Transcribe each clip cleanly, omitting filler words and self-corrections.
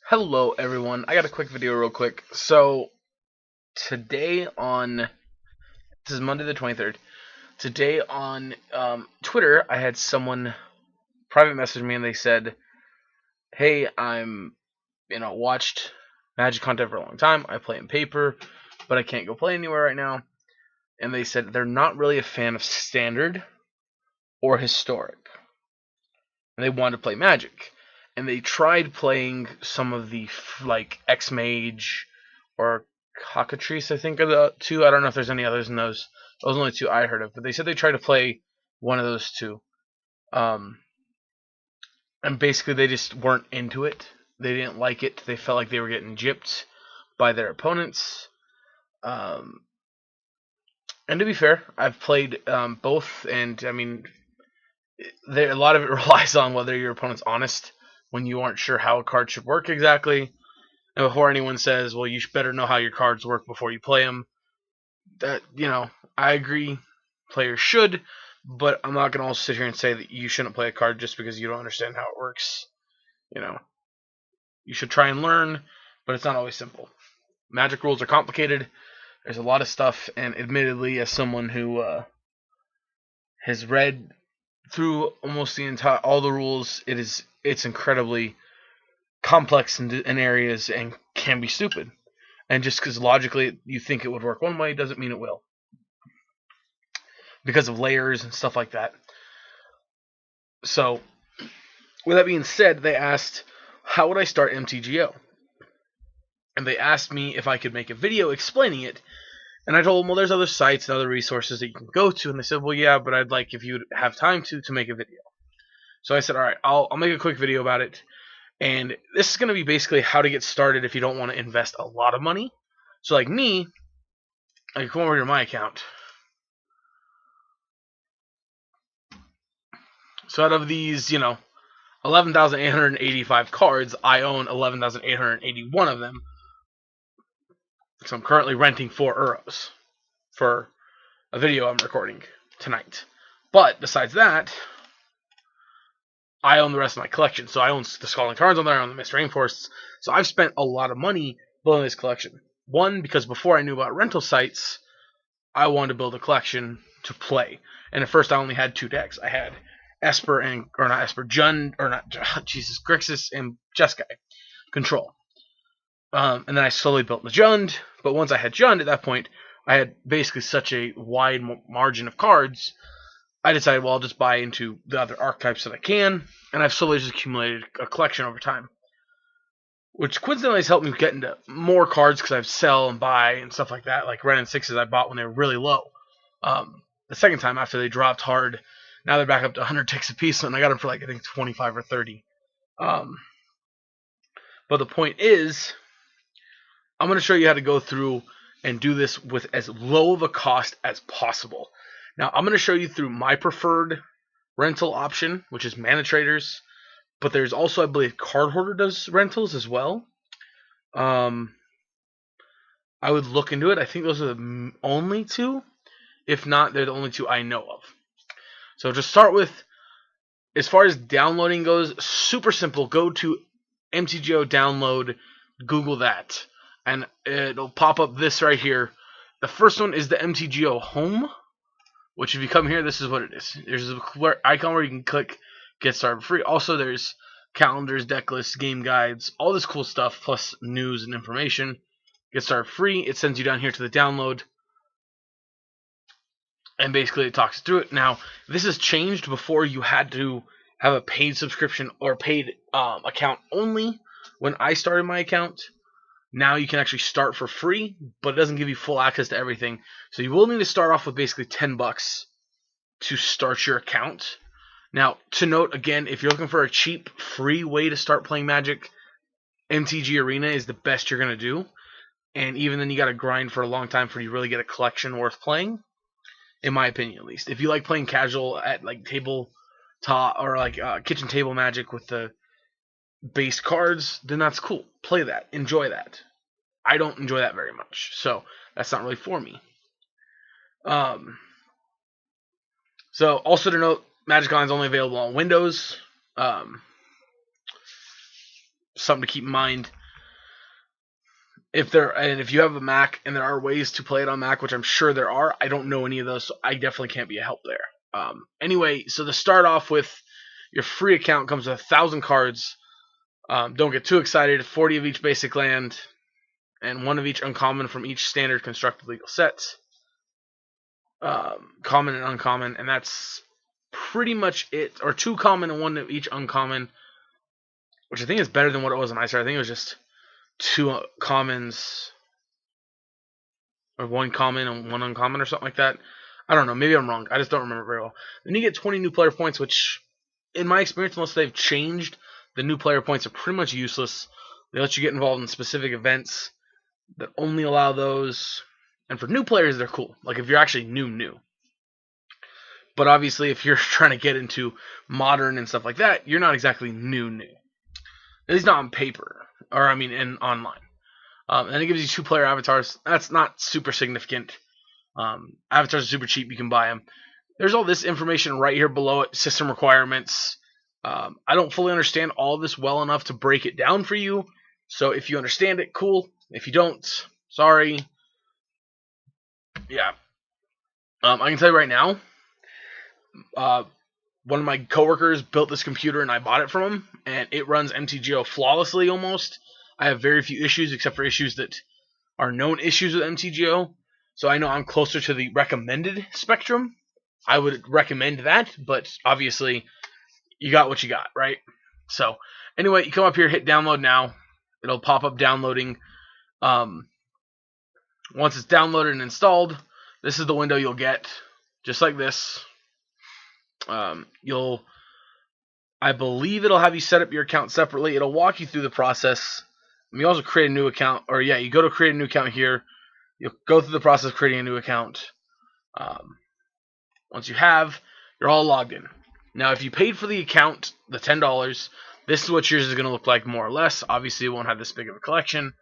Hello everyone, I got a quick video real quick. So today on, this is Monday the 23rd, today on Twitter I had someone private message me and they said, hey, watched Magic content for a long time, I play in paper, but I can't go play anywhere right now. And they said they're not really a fan of Standard or Historic. And they wanted to play Magic. And they tried playing some of the like X-Mage or Cockatrice, I think are the two. I don't know if there's any others in those. Those are the only two I heard of. But they said they tried to play one of those two. Um, and basically they just weren't into it. They didn't like it. They felt like they were getting gypped by their opponents. Um, and to be fair, I've played both, and I mean, a lot of it relies on whether your opponent's honest when you aren't sure how a card should work exactly. And before anyone says, well, you better know how your cards work before you play them, I agree, players should, but I'm not going to also sit here and say that you shouldn't play a card just because you don't understand how it works. You know, you should try and learn, but it's not always simple. Magic rules are complicated. There's a lot of stuff, and admittedly, as someone who has read through almost all the rules, it's incredibly complex in areas and can be stupid. And just because logically you think it would work one way doesn't mean it will, because of layers and stuff like that. So, with that being said, they asked, how would I start MTGO? And they asked me if I could make a video explaining it. And I told them, well, there's other sites and other resources that you can go to. And they said, well, yeah, but I'd like if you'd have time to make a video. So I said, all right, I'll make a quick video about it. And this is going to be basically how to get started if you don't want to invest a lot of money. So like me, I can come over to my account. So out of these, 11,885 cards, I own 11,881 of them. So I'm currently renting 4 euros for a video I'm recording tonight. But besides that, I own the rest of my collection. So I own the Scalding Cards on there, I own the Mist Rainforests. So I've spent a lot of money building this collection. One, because before I knew about rental sites, I wanted to build a collection to play. And at first I only had 2 decks. I had Esper and, or not Esper, Jund, or not, Jesus, Grixis and Jeskai control. And then I slowly built the Jund, but once I had Jund at that point, I had basically such a wide margin of cards, I decided, well, I'll just buy into the other archetypes that I can, and I've slowly just accumulated a collection over time. Which coincidentally has helped me get into more cards because I sell and buy and stuff like that. Like Ren and Sixes I bought when they were really low. The second time after they dropped hard, now they're back up to 100 ticks a piece, and I got them for like I think 25 or 30. But the point is, I'm going to show you how to go through and do this with as low of a cost as possible. Now, I'm going to show you through my preferred rental option, which is Mana Traders. But there's also, I believe, Card Hoarder does rentals as well. I would look into it. I think those are the only two. If not, they're the only two I know of. So to start with, as far as downloading goes, super simple. Go to MTGO download, Google that, and it'll pop up this right here. The first one is the MTGO home, which if you come here, this is what it is. There's an icon where you can click get started free. Also, there's calendars, deck lists, game guides, all this cool stuff, plus news and information. Get started free. It sends you down here to the download, and basically it talks through it. Now, this has changed. Before you had to have a paid subscription or paid account only. When I started my account, now you can actually start for free, but it doesn't give you full access to everything. So you will need to start off with basically $10 to start your account. Now, to note again, if you're looking for a cheap, free way to start playing Magic, MTG Arena is the best you're going to do. And even then, you got to grind for a long time for you to really get a collection worth playing, in my opinion at least. If you like playing casual at like tabletop or like kitchen table Magic with the base cards, then that's cool. Play that. Enjoy that. I don't enjoy that very much, so that's not really for me. So also to note, Magic Online is only available on Windows. something to keep in mind. If you have a Mac and there are ways to play it on Mac, which I'm sure there are, I don't know any of those, so I definitely can't be a help there. Anyway, so to start off with, your free account comes with 1,000 cards. Don't get too excited. 40 of each basic land, and 1 of each uncommon from each standard constructed legal sets. Common and uncommon, and that's pretty much it. Or 2 common and 1 of each uncommon, which I think is better than what it was in ICER. I think it was just 2 commons, or 1 common and 1 uncommon, or something like that. I don't know. Maybe I'm wrong. I just don't remember very well. Then you get 20 new player points, which, in my experience, unless they've changed, the new player points are pretty much useless. They let you get involved in specific events that only allow those. And for new players, they're cool. Like if you're actually new. But obviously, if you're trying to get into modern and stuff like that, you're not exactly new. At least not on paper, or I mean, in online. And it gives you 2 player avatars. That's not super significant. Avatars are super cheap. You can buy them. There's all this information right here below it. System requirements. I don't fully understand all this well enough to break it down for you. So if you understand it, cool. If you don't, sorry. Yeah. I can tell you right now, one of my coworkers built this computer and I bought it from him, and it runs MTGO flawlessly almost. I have very few issues except for issues that are known issues with MTGO. So I know I'm closer to the recommended spectrum. I would recommend that, but obviously you got what you got, right? So anyway, you come up here, hit download now. It'll pop up downloading. Once it's downloaded and installed, this is the window you'll get, just like this. I believe it'll have you set up your account separately. It'll walk you through the process. You also create a new account, or yeah, you go to create a new account here. You'll go through the process of creating a new account. Once you have, you're all logged in. Now, if you paid for the account, the $10, this is what yours is going to look like more or less. Obviously, it won't have this big of a collection.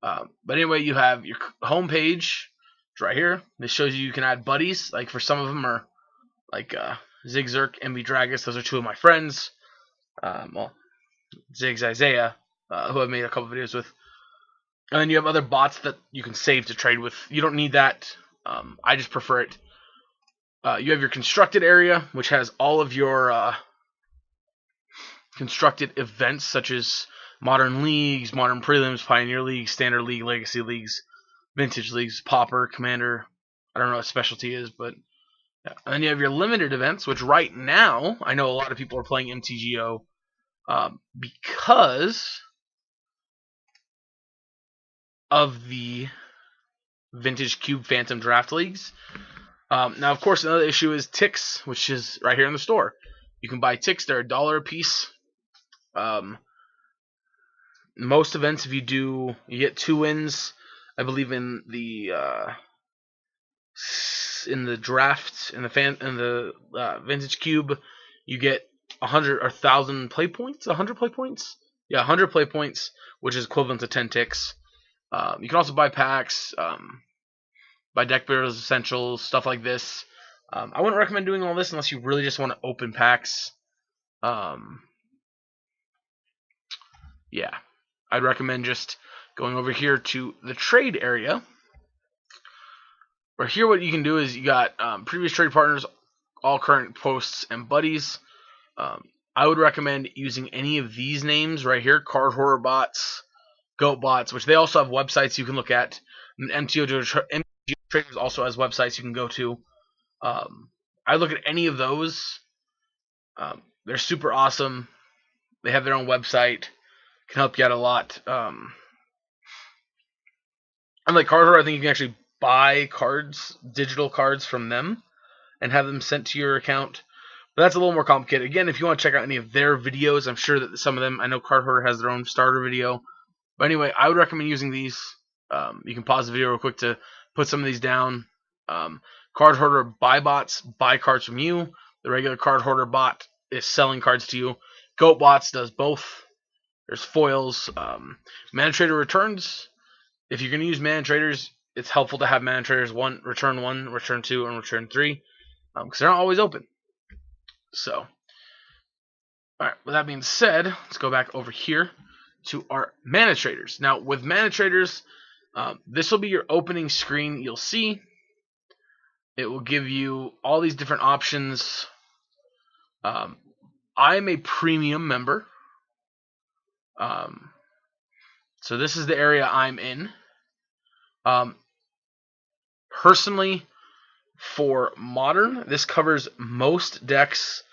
But anyway, you have your home page. It's right here. This shows you can add buddies. Like for some of them are like Zigzerk, MB Dragus. Those are 2 of my friends. Ziggs Isaiah, who I've made a couple videos with. And then you have other bots that you can save to trade with. You don't need that. I just prefer it. You have your constructed area, which has all of your constructed events, such as modern leagues, modern prelims, pioneer leagues, standard league, legacy leagues, vintage leagues, pauper, commander. I don't know what specialty is, but yeah. And then you have your limited events, which right now I know a lot of people are playing MTGO because of the Vintage Cube Phantom Draft Leagues. Now, of course, another issue is ticks, which is right here in the store. You can buy ticks. They're $1 a piece. Most events, if you do, you get 2 wins. I believe in the draft, in the Vintage Cube, you get 100 or 1,000 play points. 100 play points. Yeah, 100 play points, which is equivalent to 10 ticks. You can also buy packs, buy deck builders, essentials, stuff like this. I wouldn't recommend doing all this unless you really just want to open packs. Yeah, I'd recommend just going over here to the trade area. Where here what you can do is you got previous trade partners, all current posts, and buddies. I would recommend using any of these names right here, Card Horror Bots, Goat Bots, which they also have websites you can look at. And MTGO Traders also has websites you can go to. I look at any of those. They're super awesome. They have their own website. Can help you out a lot. Unlike Card Horror, I think you can actually buy cards, digital cards from them, and have them sent to your account. But that's a little more complicated. Again, if you want to check out any of their videos, I'm sure that some of them, I know Card Hoarder has their own starter video. But anyway, I would recommend using these. You can pause the video real quick to put some of these down. Card Hoarder buy bots buy cards from you. The regular Card Hoarder bot is selling cards to you. Goat Bots does both. There's foils. Mana Trader returns. If you're going to use Mana Traders, it's helpful to have Mana Traders return 1, return 2, and return 3. Because they're not always open. So, alright, with that being said, let's go back over here to our mana traders. Now, with mana traders, this will be your opening screen. You'll see it will give you all these different options. I'm a premium member. So this is the area I'm in. Personally, for Modern, this covers most decks.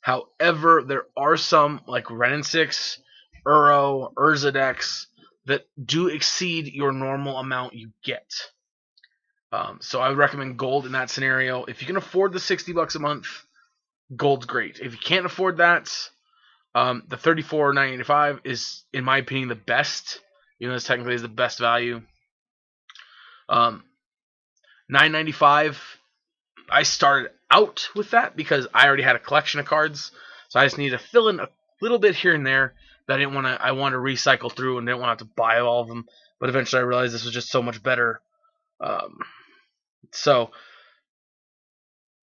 However, there are some, like Ren and 6, Uro, Urza decks, that do exceed your normal amount you get. So I would recommend Gold in that scenario. If you can afford the $60 a month, Gold's great. If you can't afford that, the $34.95 is, in my opinion, the best. Even though this technically is the best value. $9.95. I started out with that because I already had a collection of cards, so I just needed to fill in a little bit here and there that I didn't want to. I wanted to recycle through and didn't want to have to buy all of them. But eventually, I realized this was just so much better. So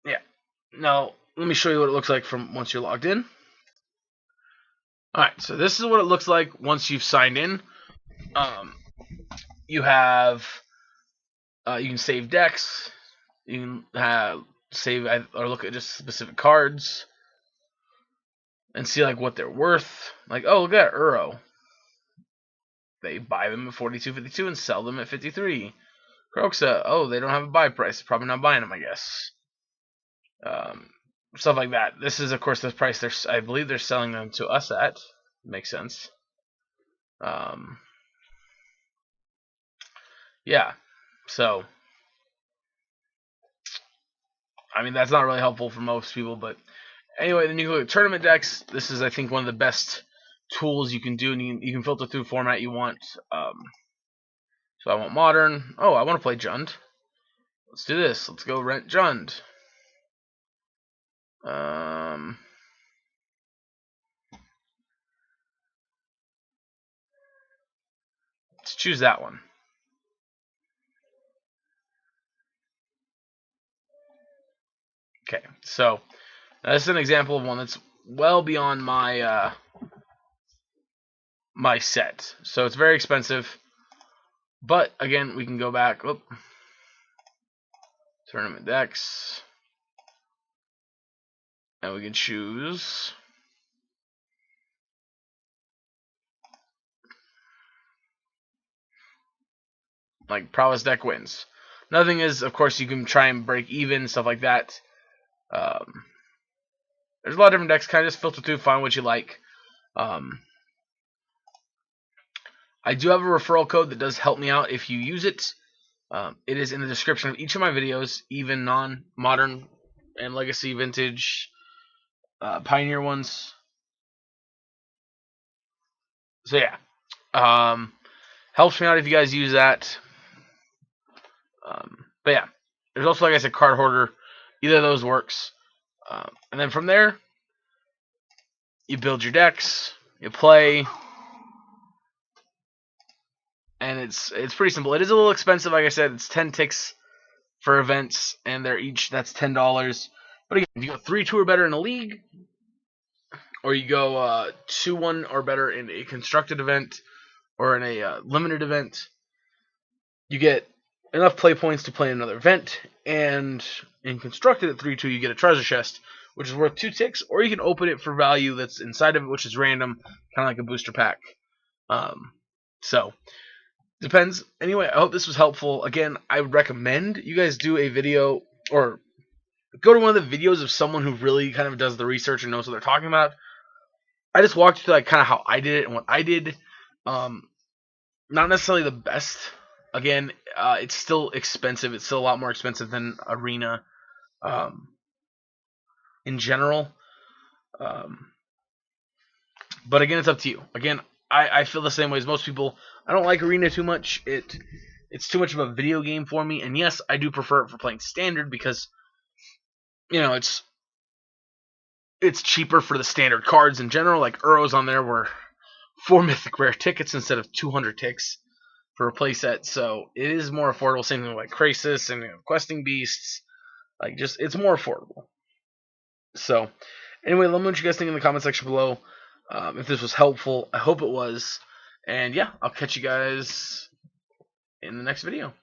yeah. Now let me show you what it looks like from once you're logged in. All right, so this is what it looks like once you've signed in. You have you can save decks. You can save or look at just specific cards and see like what they're worth. Like, oh, look at Uro. They buy them at $42.52 and sell them at $53. Croxa, oh, they don't have a buy price. Probably not buying them, I guess. Stuff like that. This is, of course, the price I believe they're selling them to us at. Makes sense. Yeah. So, I mean, that's not really helpful for most people, but anyway, then you go to tournament decks. This is, I think, one of the best tools you can do, and you can filter through format you want. So I want Modern. Oh, I want to play Jund. Let's do this. Let's go rent Jund. Let's choose that one. Okay, so this is an example of one that's well beyond my my set. So it's very expensive. But again, we can go back. Whoop. Tournament decks. And we can choose like prowess deck wins. Another thing is, of course, you can try and break even, stuff like that. There's a lot of different decks. Kind of just filter through, find what you like. I do have a referral code that does help me out if you use it. It is in the description of each of my videos, even non-modern and legacy, vintage, pioneer ones. So yeah, helps me out if you guys use that. But yeah, there's also, like I said, card hoarder. Either of those works. And then from there, you build your decks, you play, and it's pretty simple. It is a little expensive, like I said. It's 10 ticks for events, and they're each that's $10. But again, if you go 3-2 or better in a league, or you go 2-1 or better in a constructed event or in a limited event, you get enough play points to play another event. And in constructed at 3-2, you get a treasure chest, which is worth 2 ticks, or you can open it for value that's inside of it, which is random, kind of like a booster pack. So depends. Anyway, I hope this was helpful. Again, I would recommend you guys do a video or go to one of the videos of someone who really kind of does the research and knows what they're talking about. I just walked you through like kind of how I did it and what I did. Not necessarily the best. Again, it's still expensive. It's still a lot more expensive than Arena in general. But again, it's up to you. Again, I feel the same way as most people. I don't like Arena too much. It's too much of a video game for me. And yes, I do prefer it for playing Standard because, you know, it's cheaper for the standard cards in general. Like Uro's on there were 4 mythic rare tickets instead of 200 ticks for a playset, so it is more affordable. Same thing with like Krasis and Questing Beasts. Like, just it's more affordable. So, anyway, let me know what you guys think in the comment section below. If this was helpful, I hope it was. And yeah, I'll catch you guys in the next video.